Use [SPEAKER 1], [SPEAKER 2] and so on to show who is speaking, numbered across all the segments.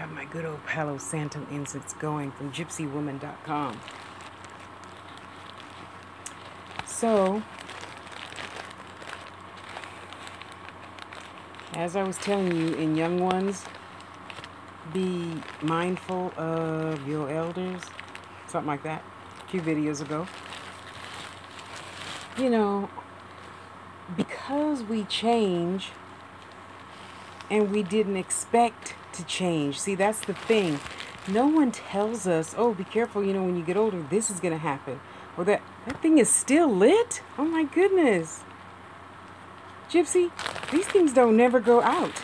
[SPEAKER 1] got my good old Palo Santo incense going from gypsywoman.com. So, as I was telling you in Young Ones, be mindful of your elders, something like that, a few videos ago. You know, because we change and we didn't expect to change. See, that's the thing. No one tells us, oh, be careful, you know, when you get older, this is going to happen. Or that thing is still lit? Oh my goodness. Gypsy, these things don't never go out.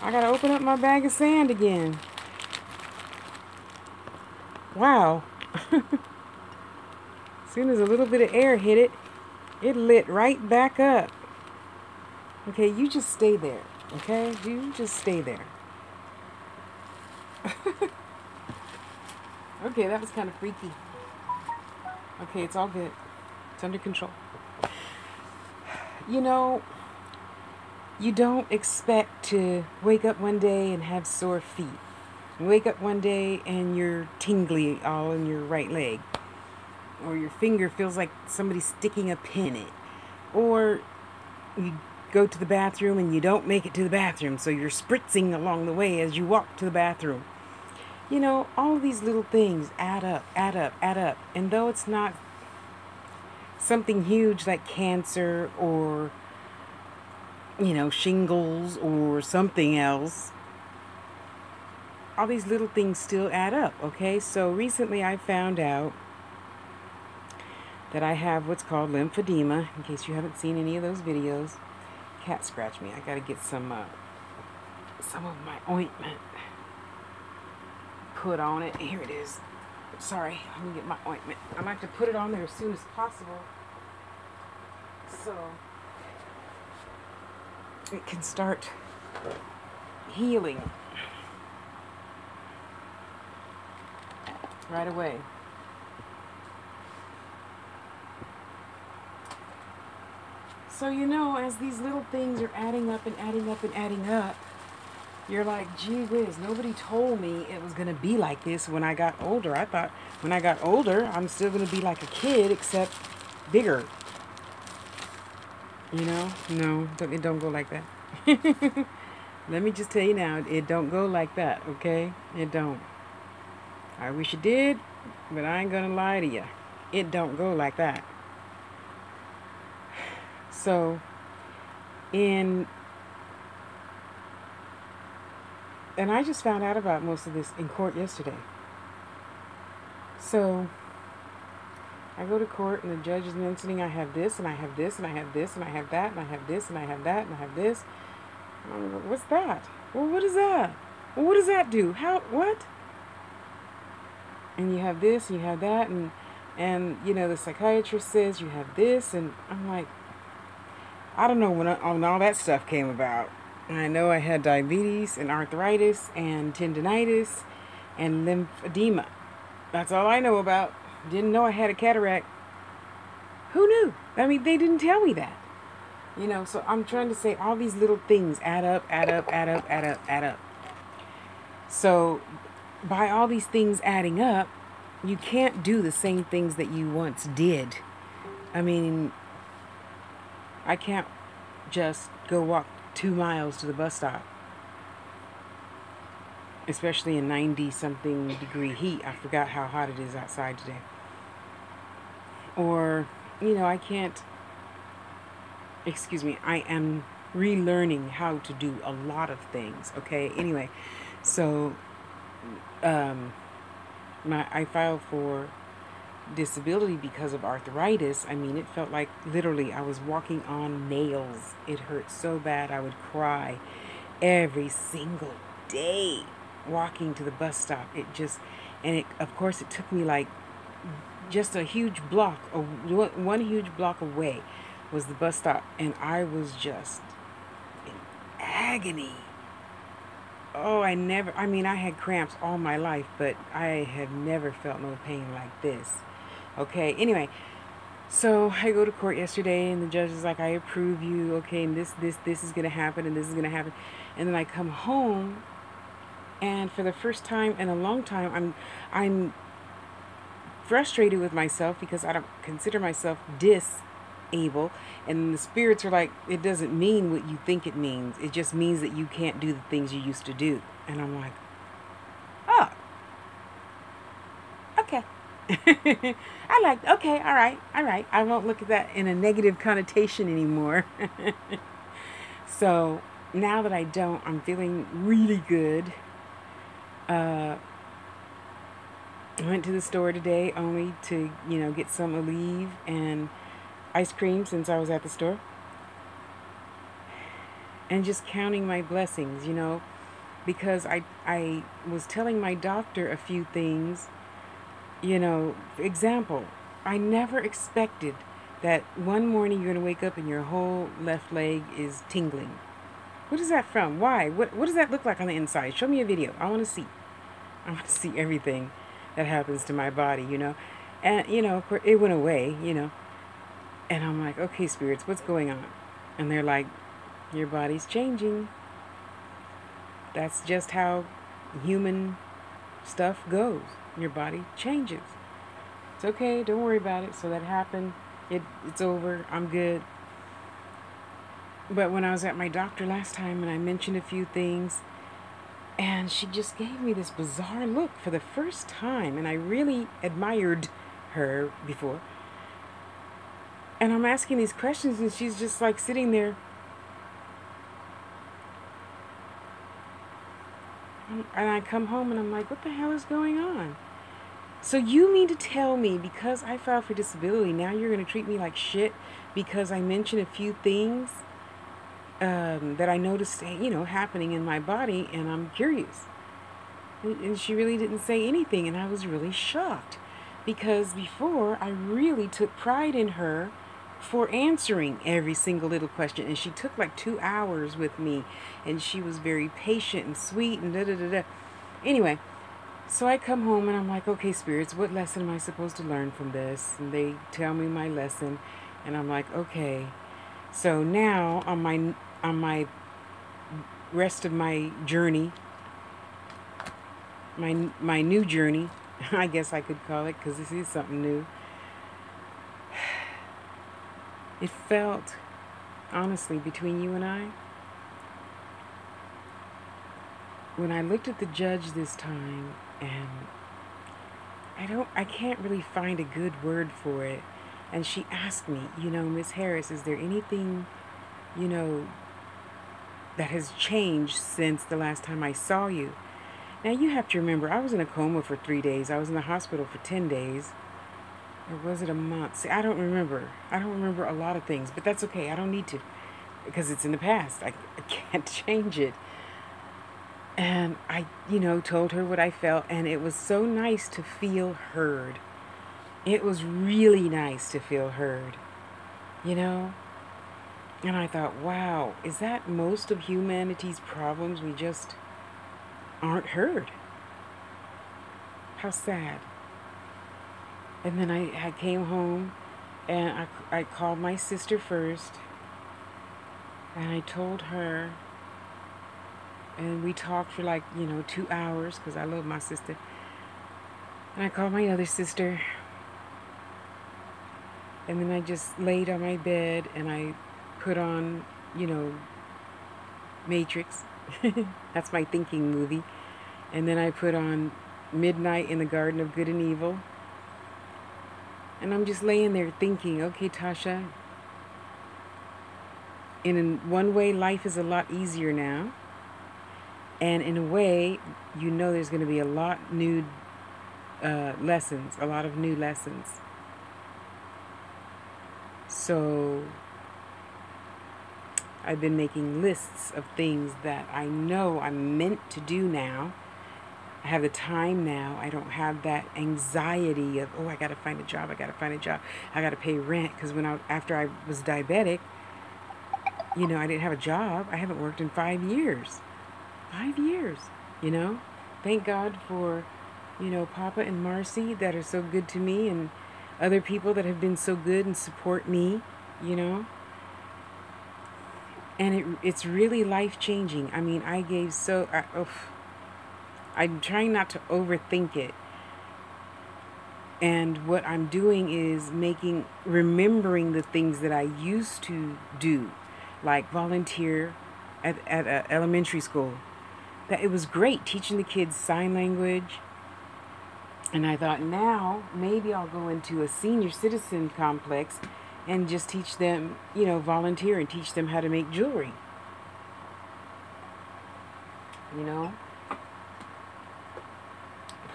[SPEAKER 1] I got to open up my bag of sand again. Wow. As soon as a little bit of air hit it, it lit right back up. Okay, you just stay there. Okay, you just stay there. Okay, that was kind of freaky. Okay, it's all good. It's under control. You know, you don't expect to wake up one day and have sore feet. You wake up one day and you're tingly all in your right leg. Or your finger feels like somebody's sticking a pin in it. Or you go to the bathroom and you don't make it to the bathroom, so you're spritzing along the way as you walk to the bathroom. You know, all these little things add up, add up, add up. And though it's not something huge like cancer or, you know, shingles or something else, all these little things still add up, okay? So recently I found out that I have what's called lymphedema, in case you haven't seen any of those videos. Cat scratched me. I gotta get some of my ointment put on it. Here it is. Sorry, let me get my ointment. I like to put it on there as soon as possible so it can start healing right away. So, you know, as these little things are adding up and adding up and adding up, you're like, gee whiz, nobody told me it was going to be like this when I got older. I thought when I got older, I'm still going to be like a kid, except bigger. You know? No, it don't go like that. Let me just tell you now, it don't go like that, okay? It don't. I wish it did, but I ain't going to lie to you. It don't go like that. So, and I just found out about most of this in court yesterday. So, I go to court and the judge is mentioning I have this and I have this and I have this and I have that and I have this and I have that and I have this. And I'm like, what's that? Well, what is that? Well, what does that do? How, what? And you have this and you have that and you know, the psychiatrist says you have this, and I'm like, I don't know when all that stuff came about. I know I had diabetes and arthritis and tendinitis and lymphedema. That's all I know about. Didn't know I had a cataract. Who knew? I mean, they didn't tell me that. You know, so I'm trying to say all these little things add up, add up, add up, add up, add up. So by all these things adding up, you can't do the same things that you once did. I mean, I can't just go walk 2 miles to the bus stop, especially in 90-something degree heat. I forgot how hot it is outside today. Or, you know, I can't, excuse me, I am relearning how to do a lot of things, okay? Anyway, so I filed for disability because of arthritis. I mean, it felt like literally I was walking on nails. It hurt so bad I would cry every single day walking to the bus stop. It just, and it, of course, it took me like just a huge block, one huge block away was the bus stop, and I was just in agony. Oh, I mean, I had cramps all my life, but I have never felt no pain like this. Okay, anyway, so I go to court yesterday, and the judge is like, I approve you, okay, and this is going to happen, and this is going to happen. And then I come home, And for the first time in a long time, I'm frustrated with myself because I don't consider myself disable. And the spirits are like, it doesn't mean what you think it means. It just means that you can't do the things you used to do. And I'm like, oh, okay. I like, okay, all right, all right. I won't look at that in a negative connotation anymore. So now that I don't, I'm feeling really good. I went to the store today only to, get some Aleve and ice cream since I was at the store. And just counting my blessings, because I was telling my doctor a few things, example, I never expected that one morning you're going to wake up and your whole left leg is tingling. What is that from? Why? What does that look like on the inside? Show me a video. I want to see. I want to see everything that happens to my body. And, of course, it went away, And I'm like, okay, spirits, what's going on? And they're like, your body's changing. That's just how human stuff goes. Your body changes. It's okay, don't worry about it. So that happened. It's over. I'm good. But when I was at my doctor last time and I mentioned a few things, and she just gave me this bizarre look for the first time, and I really admired her before. And I'm asking these questions, and she's just like sitting there. And I come home and I'm like, what the hell is going on? So you mean to tell me because I filed for disability, now you're going to treat me like shit because I mentioned a few things that I noticed, happening in my body, and I'm curious. And she really didn't say anything, and I was really shocked because before I really took pride in her for answering every single little question, and she took like 2 hours with me, and she was very patient and sweet and da da da da. Anyway, so I come home and I'm like, okay, spirits, what lesson am I supposed to learn from this? And they tell me my lesson, and I'm like, okay. So now on my rest of my journey, my new journey, I guess I could call it, because this is something new. It felt, honestly, between you and I, when I looked at the judge this time, and I can't really find a good word for it. And she asked me, Miss Harris, is there anything, that has changed since the last time I saw you? Now, you have to remember, I was in a coma for 3 days. I was in the hospital for 10 days. Or was it a month? See, I don't remember. I don't remember a lot of things, but that's okay. I don't need to, because it's in the past. I can't change it. And I, told her what I felt, and it was so nice to feel heard. It was really nice to feel heard, And I thought, wow, is that most of humanity's problems? We just aren't heard. How sad. And then I came home, and I called my sister first, and I told her, and we talked for like, 2 hours, because I love my sister. And I called my other sister, and then I just laid on my bed, and I put on, Matrix. That's my thinking movie. And then I put on Midnight in the Garden of Good and Evil. And I'm just laying there thinking, okay, Tasha, in one way, life is a lot easier now. And in a way, there's going to be a lot of new lessons. So I've been making lists of things that I know I'm meant to do now. I have the time now. I don't have that anxiety of, I got to find a job. I got to pay rent. Because after I was diabetic, I didn't have a job. I haven't worked in 5 years. 5 years, Thank God for, Papa and Marcy that are so good to me, and other people that have been so good and support me, And it's really life-changing. I mean, I gave I'm trying not to overthink it. And what I'm doing is remembering the things that I used to do, like volunteer at elementary school. That it was great teaching the kids sign language. And I thought, now maybe I'll go into a senior citizen complex and just teach them, volunteer and teach them how to make jewelry.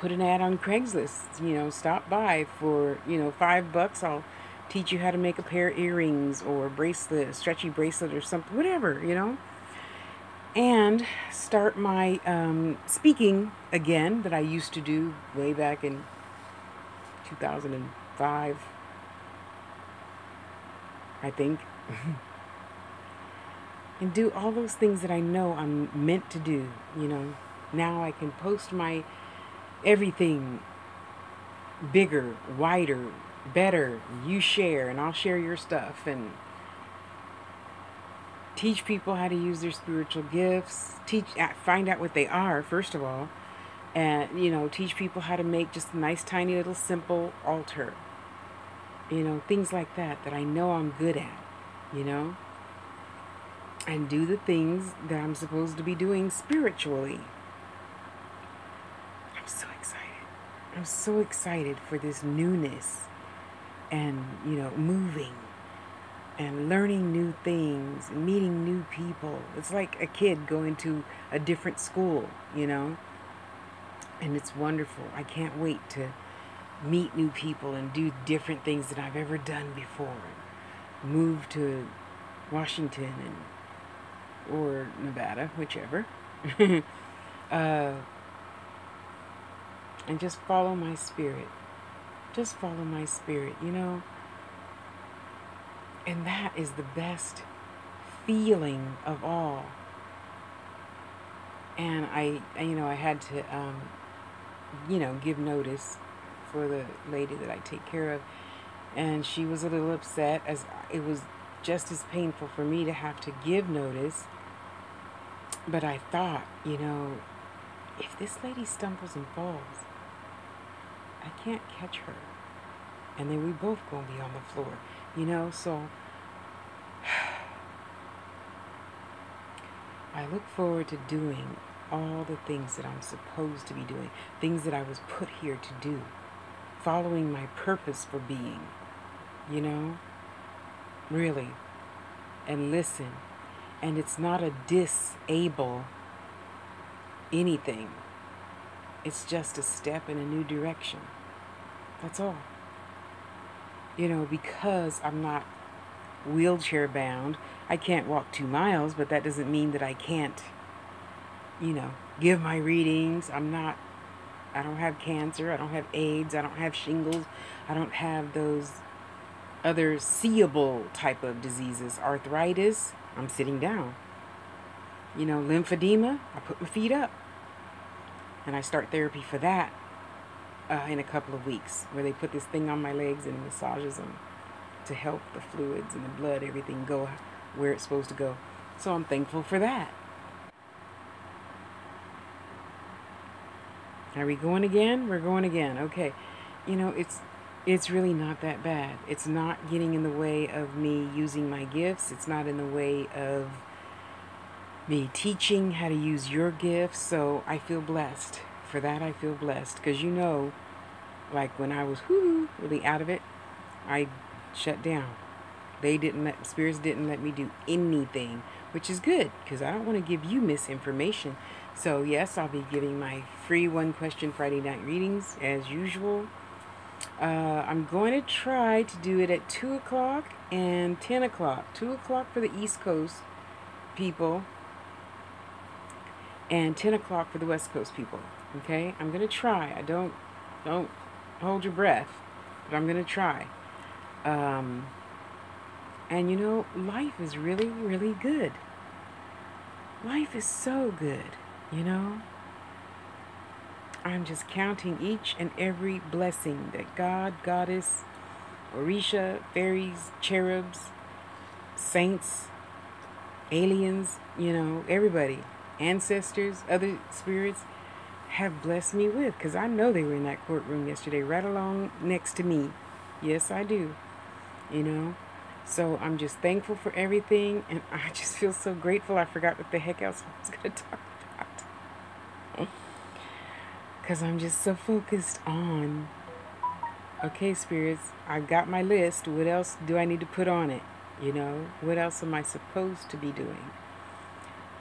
[SPEAKER 1] Put an ad on Craigslist, stop by for, $5. I'll teach you how to make a pair of earrings or a bracelet, a stretchy bracelet or something, whatever, and start my speaking again that I used to do way back in 2005, I think. And do all those things that I know I'm meant to do, Now I can post my everything bigger, wider, better. You share and I'll share your stuff, and teach people how to use their spiritual gifts. Find out what they are, first of all. And, teach people how to make just a nice, tiny, little, simple altar. Things like that I know I'm good at, And do the things that I'm supposed to be doing spiritually. I'm so excited. I'm so excited for this newness and, moving and learning new things and meeting new people. It's like a kid going to a different school, And it's wonderful. I can't wait to meet new people and do different things that I've ever done before. Move to Washington or Nevada, whichever. And just follow my spirit. Just follow my spirit, And that is the best feeling of all. And I had to, give notice for the lady that I take care of. And she was a little upset, as it was just as painful for me to have to give notice. But I thought, if this lady stumbles and falls, I can't catch her. And then we both gonna be on the floor, so I look forward to doing all the things that I'm supposed to be doing, things that I was put here to do, following my purpose for being, really, and listen. And it's not a disable anything. It's just a step in a new direction. That's all. Because I'm not wheelchair bound, I can't walk 2 miles, but that doesn't mean that I can't, give my readings. I don't have cancer. I don't have AIDS. I don't have shingles. I don't have those other seeable type of diseases. Arthritis, I'm sitting down. Lymphedema, I put my feet up. And I start therapy for that in a couple of weeks, where they put this thing on my legs and massages them to help the fluids and the blood, everything go where it's supposed to go. So I'm thankful for that. Are we going again? We're going again. Okay. It's really not that bad. It's not getting in the way of me using my gifts. It's not in the way of me teaching how to use your gifts. So I feel blessed. For that, I feel blessed. Because like when I was really out of it, I shut down. Spirits didn't let me do anything, which is good, because I don't want to give you misinformation. So yes, I'll be giving my free 1-question Friday night readings as usual. I'm going to try to do it at 2 o'clock and 10 o'clock. 2 o'clock for the East Coast people and 10 o'clock for the West Coast people. Okay? I'm going to try. Don't hold your breath, but I'm going to try. And life is really, really good. Life is so good, I'm just counting each and every blessing that God, Goddess, Orisha, fairies, cherubs, saints, aliens, everybody, ancestors, other spirits have blessed me with, because I know they were in that courtroom yesterday, right along next to me. Yes, I do. You know? So I'm just thankful for everything, and I just feel so grateful. I forgot what the heck else I was going to talk about. Because I'm just so focused on, okay, spirits, I got my list. What else do I need to put on it? You know? What else am I supposed to be doing?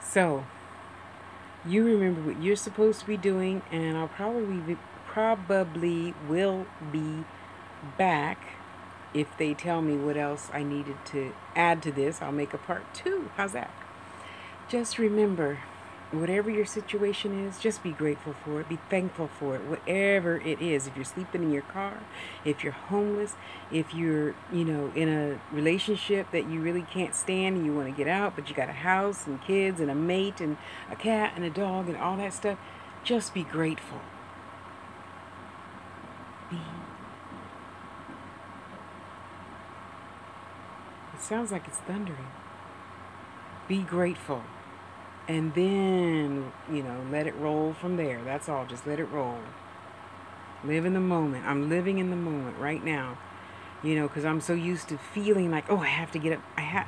[SPEAKER 1] So, you remember what you're supposed to be doing, and I'll probably will be back. If they tell me what else I needed to add to this, I'll make a part 2. How's that? Just remember, whatever your situation is, just be grateful for it. Be thankful for it, whatever it is. If you're sleeping in your car, if you're homeless, if you're, in a relationship that you really can't stand and you want to get out, but you got a house and kids and a mate and a cat and a dog and all that stuff, just be grateful. It sounds like it's thundering. Be grateful. And then, let it roll from there. That's all. Just let it roll. Live in the moment. I'm living in the moment right now. Because I'm so used to feeling like, oh, I have to get up. I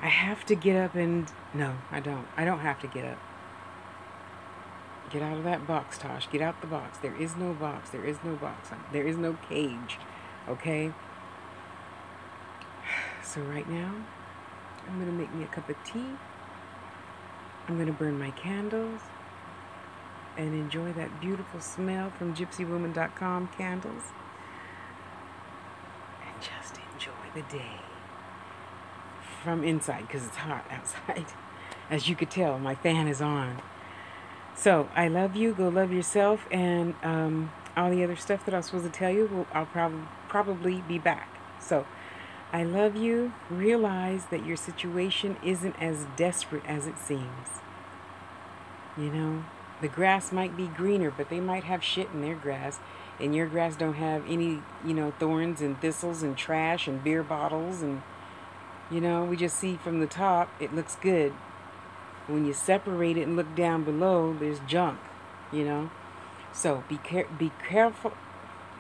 [SPEAKER 1] have to get up and... No, I don't. I don't have to get up. Get out of that box, Tosh. Get out the box. There is no box. There is no box. There is no cage. Okay? So right now, I'm going to make me a cup of tea. I'm going to burn my candles and enjoy that beautiful smell from gypsywoman.com candles. And just enjoy the day from inside, because it's hot outside. As you could tell, my fan is on. So I love you. Go love yourself. And all the other stuff that I was supposed to tell you, I'll probably be back. So I love you. Realize that your situation isn't as desperate as it seems. The grass might be greener, but they might have shit in their grass. And your grass don't have any, thorns and thistles and trash and beer bottles. And, we just see from the top, it looks good. When you separate it and look down below, there's junk, So be careful.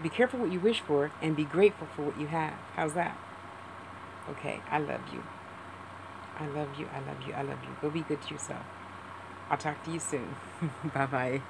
[SPEAKER 1] Be careful what you wish for, and be grateful for what you have. How's that? Okay, I love you. I love you. I love you. I love you. Go be good to yourself. I'll talk to you soon. Bye-bye.